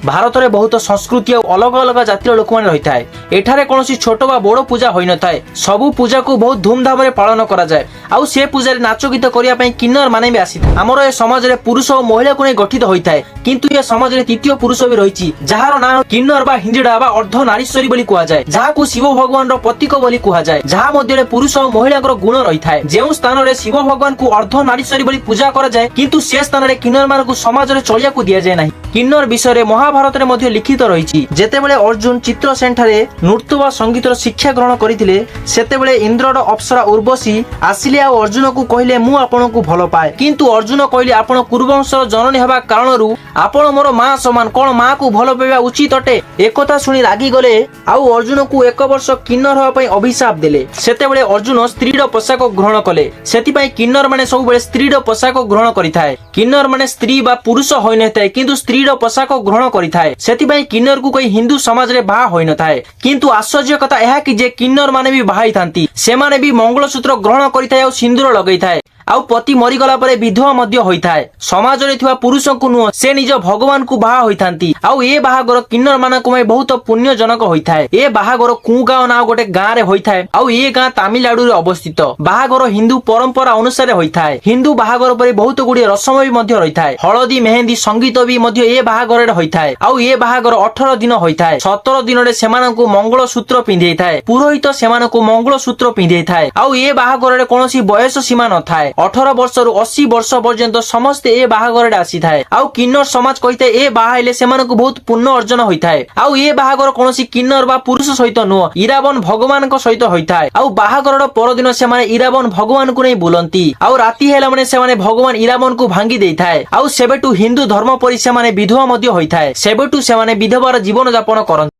ଭାରତରେ ବହୁତ ସଂସ୍କୃତି ଆଉ ଅଲଗା ଅଲଗା ଜାତିର ଲୋକମାନେ ରହିଥାଏ। ଏଠାରେ କୌଣସି ଛୋଟ ବା ବଡ଼ ପୂଜା ହୋଇନଥାଏ। ସବୁ ପୂଜାକୁ ବହୁତ ଧୁମଧାମରେ ପାଳନ କରାଯାଏ। ଆଉ ସେ ପୂଜାରେ ନାଚ ଗୀତ କରିବା ପାଇଁ କିନ୍ନର ମାନେ ବି ଆସିଥାଏ। ଆମର ଏ ସମାଜରେ ପୁରୁଷ ଓ ମହିଳାକୁ ନେଇ ଗଠିତ ହୋଇଥାଏ, କିନ୍ତୁ ଏ ସମାଜରେ ତୃତୀୟ ପୁରୁଷ ବି ରହିଛି, ଯାହାର ନାଁ କିନ୍ନର ବା ହିଞ୍ଜିଡା ବା ଅର୍ଦ୍ଧ ନାରୀଶ୍ୱରୀ ବୋଲି କୁହାଯାଏ, ଯାହାକୁ ଶିବ ଭଗବାନର ପ୍ରତୀକ ବୋଲି କୁହାଯାଏ, ଯାହା ମଧ୍ୟରେ ପୁରୁଷ ଓ ମହିଳାଙ୍କର ଗୁଣ ରହିଥାଏ। ଯେଉଁ ସ୍ଥାନରେ ଶିବ ଭଗବାନଙ୍କୁ ଅର୍ଦ୍ଧ ନାରୀଶ୍ୱରୀ ବୋଲି ପୂଜା କରାଯାଏ, କିନ୍ତୁ ସେ ସ୍ଥାନରେ କିନ୍ନର ମାନଙ୍କୁ ସମାଜରେ ଚଳିବାକୁ ଦିଆଯାଏ ନାହିଁ। କିନ୍ନର ବିଷୟରେ ମହାଭାରତରେ ମଧ୍ୟ ଲିଖିତ ରହିଛି। ଯେତେବେଳେ ଅର୍ଜୁନ ଚିତ୍ରସେନ ଠାରେ ନୃତ୍ୟ ବା ସଙ୍ଗୀତର ଶିକ୍ଷା ଗ୍ରହଣ କରିଥିଲେ, ସେତେବେଳେ ଇନ୍ଦ୍ରର ଅପ୍ସରା ଉର୍ବଶୀ ଆସିଲେ ଆଉ ଅର୍ଜୁନକୁ କହିଲେ, ମୁଁ ଆପଣଙ୍କୁ ଭଲ ପାଏ। କିନ୍ତୁ ଅର୍ଜୁନ କହିଲେ, ଆପଣ କୁରୁବଂଶର ଜନନୀ ହେବା କାରଣରୁ ଆପଣ ମୋର ମା ସମାନ, କଣ ମାକୁ ଭଲ ପାଇବା ଉଚିତ ଅଟେ? ଏକଥା ଶୁଣି ରାଗିଗଲେ ଆଉ ଅର୍ଜୁନକୁ 1 ବର୍ଷ କିନ୍ନର ହେବା ପାଇଁ ଅଭିଶାପ ଦେଲେ। ସେତେବେଳେ ଅର୍ଜୁନ ସ୍ତ୍ରୀର ପୋଷାକ ଗ୍ରହଣ କଲେ। ସେଥିପାଇଁ କିନ୍ନର ମାନେ ସବୁବେଳେ ସ୍ତ୍ରୀର ପୋଷାକ ଗ୍ରହଣ କରିଥାଏ। କିନ୍ନର ମାନେ ସ୍ତ୍ରୀ ବା ପୁରୁଷ ହୋଇନଥାଏ, କିନ୍ତୁ ସ୍ତ୍ରୀର ପୋଷାକ ଗ୍ରହଣ କରିଥାଏ। ସେଥିପାଇଁ କିନ୍ନରକୁ କେହି ହିନ୍ଦୁ ସମାଜରେ ବାହା ହୋଇନଥାଏ। କିନ୍ତୁ ଆଶ୍ଚର୍ଯ୍ୟ କଥା ଏହା କି ଯେ କିନ୍ନର ମାନେ ବି ବାହା ହେଇଥାନ୍ତି। ସେମାନେ ବି ମଙ୍ଗଳସୂତ୍ର ଗ୍ରହଣ କରିଥାଏ ଆଉ ସିନ୍ଦୁର ଲଗେଇଥାଏ। ଆଉ ପତି ମରିଗଲା ପରେ ବିଧବା ମଧ୍ୟ ହୋଇଥାଏ। ସମାଜରେ ଥିବା ପୁରୁଷଙ୍କୁ ନୁହଁ, ସେ ନିଜ ଭଗବାନଙ୍କୁ ବାହା ହୋଇଥାନ୍ତି। ଆଉ ଏ ବାହାଘର କିନ୍ନର ମାନଙ୍କ ପାଇଁ ବହୁତ ପୁଣ୍ୟଜନକ ହୋଇଥାଏ। ଏ ବାହାଘର କୁଗାଁଓ ନାଁ ଗୋଟେ ଗାଁରେ ହୋଇଥାଏ। ଆଉ ଏ ଗାଁ ତାମିଲନାଡୁରେ ଅବସ୍ଥିତ। ବାହାଘର ହିନ୍ଦୁ ପରମ୍ପରା ଅନୁସାରେ ହୋଇଥାଏ। ହିନ୍ଦୁ ବାହାଘର ପରେ ବହୁତ ଗୁଡିଏ ରସମ ବି ମଧ୍ୟ ରହିଥାଏ। ହଳଦୀ ମେହେନ୍ଦି ସଙ୍ଗୀତ ବି ମଧ୍ୟ ଏ ବାହାଘରରେ ହୋଇଥାଏ। ଆଉ ଏ ବାହାଘର 18 ଦିନ ହୋଇଥାଏ। 17 ଦିନରେ ସେମାନଙ୍କୁ ମଙ୍ଗଳସୂତ୍ର ପିନ୍ଧେଇଥାଏ। ପୁରୋହିତ ସେମାନଙ୍କୁ ମଙ୍ଗଳସୂତ୍ର ପିନ୍ଧେଇଥାଏ। ଆଉ ଏ ବାହାଘରରେ କୌଣସି ବୟସ ସୀମା ନଥାଏ। 18 ବର୍ଷରୁ 80 ବର୍ଷ ପର୍ଯ୍ୟନ୍ତ ସମସ୍ତେ ଏ ବାହାଘରରେ ଆସିଥାଏ। ଆଉ କିନ୍ନର ସମାଜ କହିଥାଏ ଏ ବାହା ହେଲେ ସେମାନଙ୍କୁ ବହୁତ ପୁଣ୍ୟ ଅର୍ଜନ ହୋଇଥାଏ। ଆଉ ଏ ବାହାଘର କୌଣସି କିନ୍ନର ବା ପୁରୁଷ ସହିତ ନୁହଁ, ଇରାବନ ଭଗବାନଙ୍କ ସହିତ ହୋଇଥାଏ। ଆଉ ବାହାଘରର ପରଦିନ ସେମାନେ ଇରାବନ ଭଗବାନଙ୍କୁ ନେଇ ବୁଲନ୍ତି। ଆଉ ରାତି ହେଲା ମାନେ ସେମାନେ ଭଗବାନ ଇରାବନକୁ ଭାଙ୍ଗି ଦେଇଥାଏ। ଆଉ ସେବେଠୁ ହିନ୍ଦୁ ଧର୍ମ ପରି ସେମାନେ ବିଧବା ମଧ୍ୟ ହୋଇଥାଏ। ସେବେଠୁ ସେମାନେ ବିଧବାର ଜୀବନ ଯାପନ କରନ୍ତି।